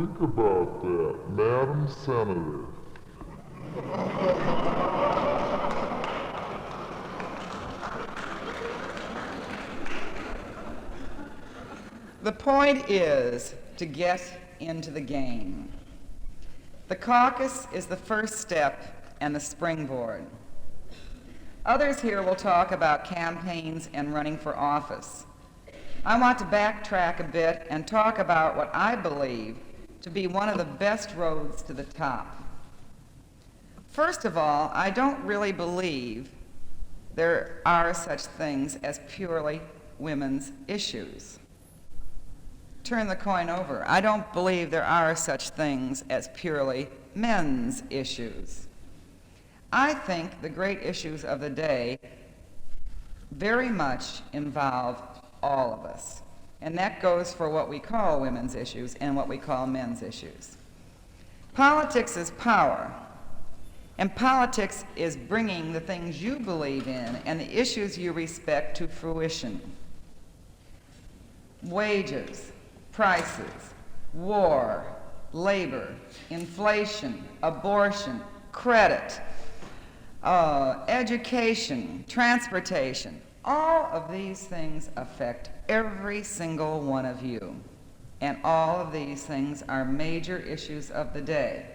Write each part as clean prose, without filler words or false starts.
think about that, Madam Senator? The point is to get into the game. The caucus is the first step and the springboard. Others here will talk about campaigns and running for office. I want to backtrack a bit and talk about what I believe to be one of the best roads to the top. First of all, I don't really believe there are such things as purely women's issues. Turn the coin over. I don't believe there are such things as purely men's issues. I think the great issues of the day very much involve all of us. And that goes for what we call women's issues and what we call men's issues. Politics is power. And politics is bringing the things you believe in and the issues you respect to fruition. Wages, prices, war, labor, inflation, abortion, credit, education, transportation. All of these things affect every single one of you. And all of these things are major issues of the day.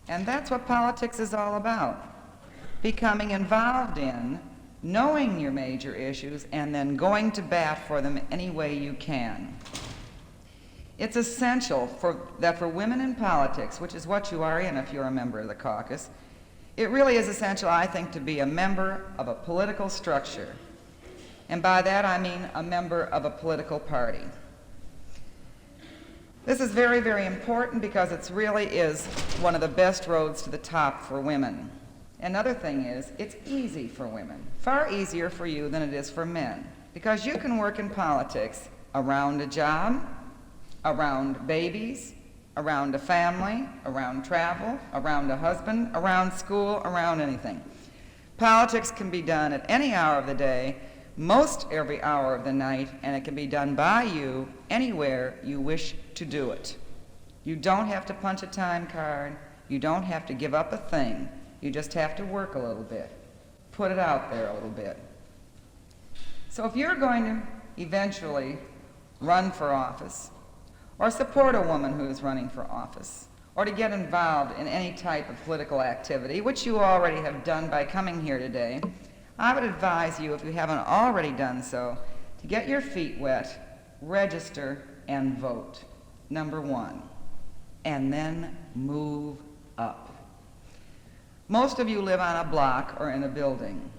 And that's what politics is all about. Becoming involved in, knowing your major issues, and then going to bat for them any way you can. It's essential that for women in politics, which is what you are in if you're a member of the caucus, it really is essential, I think, to be a member of a political structure. And by that I mean a member of a political party. This is very, very important because it really is one of the best roads to the top for women. Another thing is, it's easy for women, far easier for you than it is for men, because you can work in politics around a job, around babies, around a family, around travel, around a husband, around school, around anything. Politics can be done at any hour of the day, most every hour of the night, and it can be done by you anywhere you wish to do it. You don't have to punch a time card. You don't have to give up a thing. You just have to work a little bit. Put it out there a little bit. So if you're going to eventually run for office, or support a woman who's running for office, or to get involved in any type of political activity, which you already have done by coming here today, I would advise you, if you haven't already done so, to get your feet wet, register, and vote, number one, and then move up. Most of you live on a block or in a building.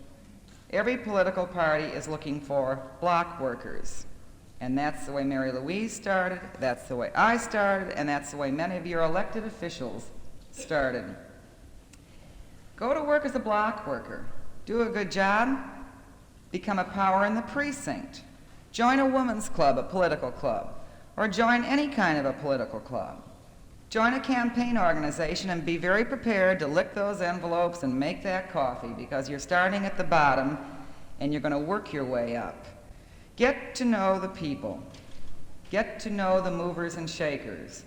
Every political party is looking for block workers. And that's the way Mary Louise started, that's the way I started, and that's the way many of your elected officials started. Go to work as a block worker. Do a good job. Become a power in the precinct. Join a women's club, a political club, or join any kind of a political club. Join a campaign organization and be very prepared to lick those envelopes and make that coffee, because you're starting at the bottom and you're going to work your way up. Get to know the people. Get to know the movers and shakers.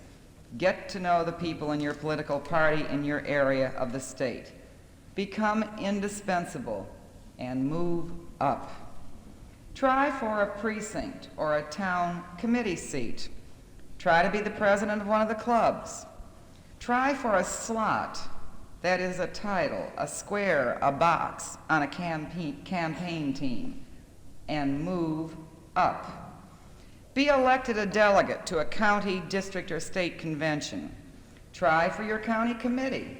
Get to know the people in your political party in your area of the state. Become indispensable and move up. Try for a precinct or a town committee seat. Try to be the president of one of the clubs. Try for a slot, that is a title, a square, a box on a campaign team, and move up. Be elected a delegate to a county, district, or state convention. Try for your county committee.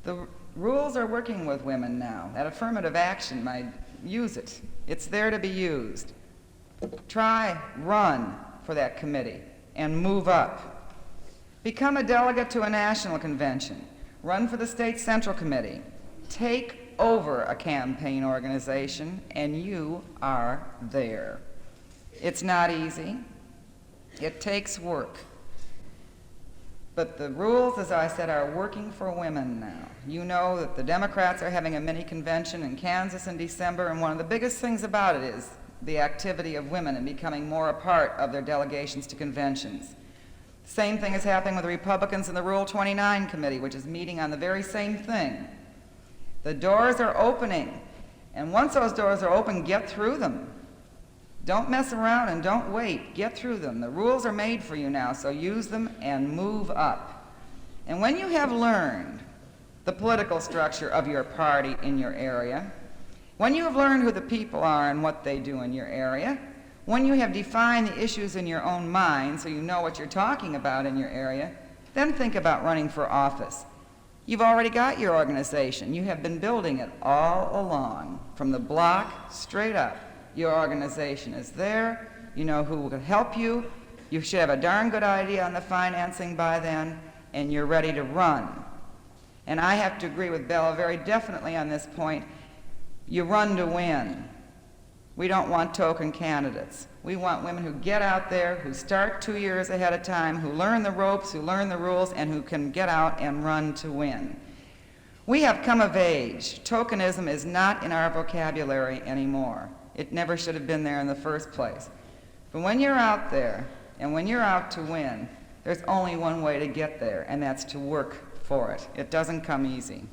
The rules are working with women now. That affirmative action might use it. It's there to be used. Run for that committee and move up. Become a delegate to a national convention. Run for the state central committee. Take over a campaign organization and you are there. It's not easy. It takes work. But the rules, as I said, are working for women now. You know that the Democrats are having a mini convention in Kansas in December, and one of the biggest things about it is the activity of women and becoming more a part of their delegations to conventions. Same thing is happening with the Republicans in the Rule 29 Committee, which is meeting on the very same thing. The doors are opening, and once those doors are open, get through them. Don't mess around and don't wait. Get through them. The rules are made for you now, so use them and move up. And when you have learned the political structure of your party in your area, when you have learned who the people are and what they do in your area, when you have defined the issues in your own mind so you know what you're talking about in your area, then think about running for office. You've already got your organization. You have been building it all along, from the block straight up. Your organization is there. You know who will help you. You should have a darn good idea on the financing by then, and you're ready to run. And I have to agree with Bella very definitely on this point. You run to win. We don't want token candidates. We want women who get out there, who start 2 years ahead of time, who learn the ropes, who learn the rules, and who can get out and run to win. We have come of age. Tokenism is not in our vocabulary anymore. It never should have been there in the first place. But when you're out there, and when you're out to win, there's only one way to get there, and that's to work for it. It doesn't come easy.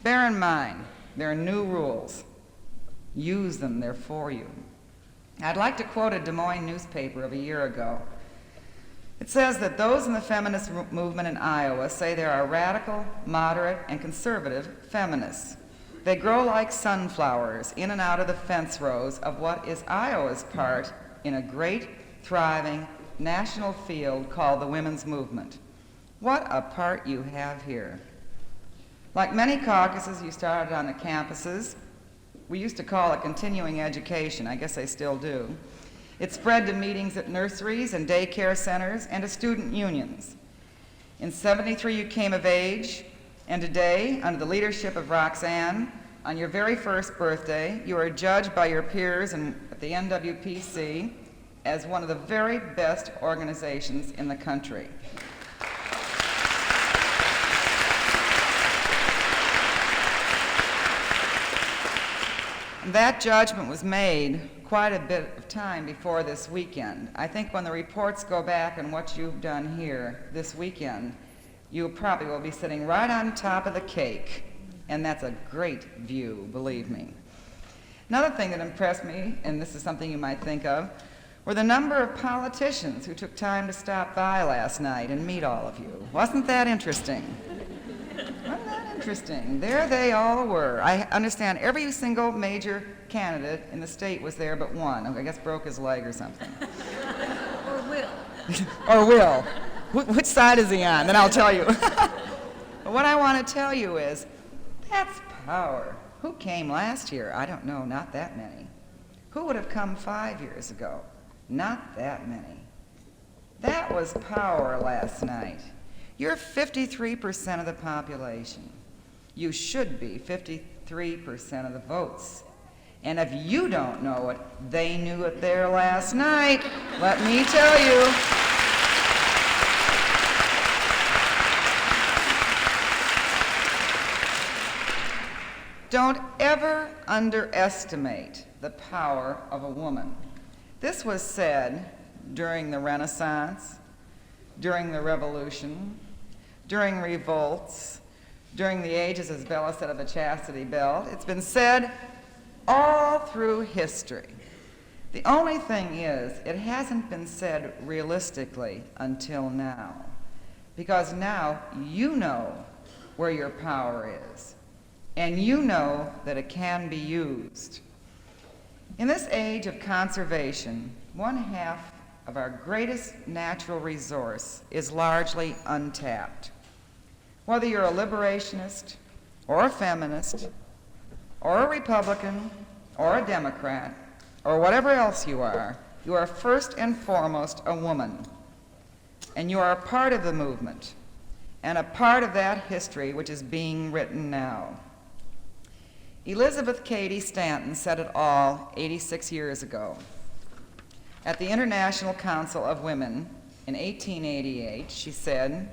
Bear in mind, there are new rules. Use them, they're for you. I'd like to quote a Des Moines newspaper of a year ago. It says that those in the feminist movement in Iowa say there are radical, moderate, and conservative feminists. They grow like sunflowers in and out of the fence rows of what is Iowa's part in a great, thriving, national field called the women's movement. What a part you have here. Like many caucuses you started on the campuses, we used to call it continuing education. I guess they still do. It spread to meetings at nurseries and daycare centers and to student unions. In '73 you came of age, and today, under the leadership of Roxanne, on your very first birthday, you are judged by your peers at the NWPC as one of the very best organizations in the country. That judgment was made quite a bit of time before this weekend. I think when the reports go back on what you've done here this weekend, you probably will be sitting right on top of the cake, and that's a great view, believe me. Another thing that impressed me, and this is something you might think of, were the number of politicians who took time to stop by last night and meet all of you. Wasn't that interesting? Wasn't that interesting? There they all were. I understand every single major candidate in the state was there but one. I guess broke his leg or something. Or will. Or will. Which side is he on? Then I'll tell you. But what I want to tell you is, that's power. Who came last year? I don't know, not that many. Who would have come 5 years ago? Not that many. That was power last night. You're 53% of the population. You should be 53% of the votes. And if you don't know it, they knew it there last night. Let me tell you. Don't ever underestimate the power of a woman. This was said during the Renaissance, during the Revolution, during revolts, during the ages, as Bella said, of the chastity belt. It's been said all through history. The only thing is, it hasn't been said realistically until now, because now you know where your power is, and you know that it can be used. In this age of conservation, 1/2 of our greatest natural resource is largely untapped. Whether you're a liberationist, or a feminist, or a Republican, or a Democrat, or whatever else you are first and foremost a woman. And you are a part of the movement, and a part of that history which is being written now. Elizabeth Cady Stanton said it all 86 years ago. At the International Council of Women in 1888, she said,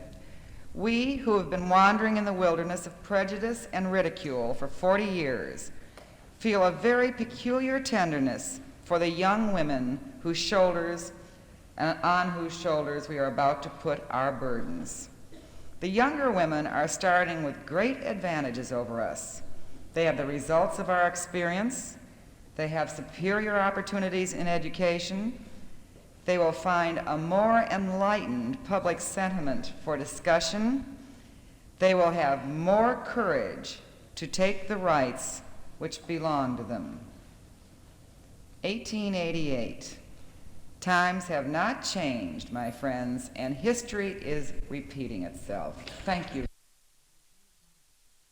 "We who have been wandering in the wilderness of prejudice and ridicule for 40 years feel a very peculiar tenderness for the young women whose shoulders and on whose shoulders we are about to put our burdens. The younger women are starting with great advantages over us. They have the results of our experience. They have superior opportunities in education. They will find a more enlightened public sentiment for discussion. They will have more courage to take the rights which belong to them. 1888. Times have not changed, my friends, and history is repeating itself. Thank you.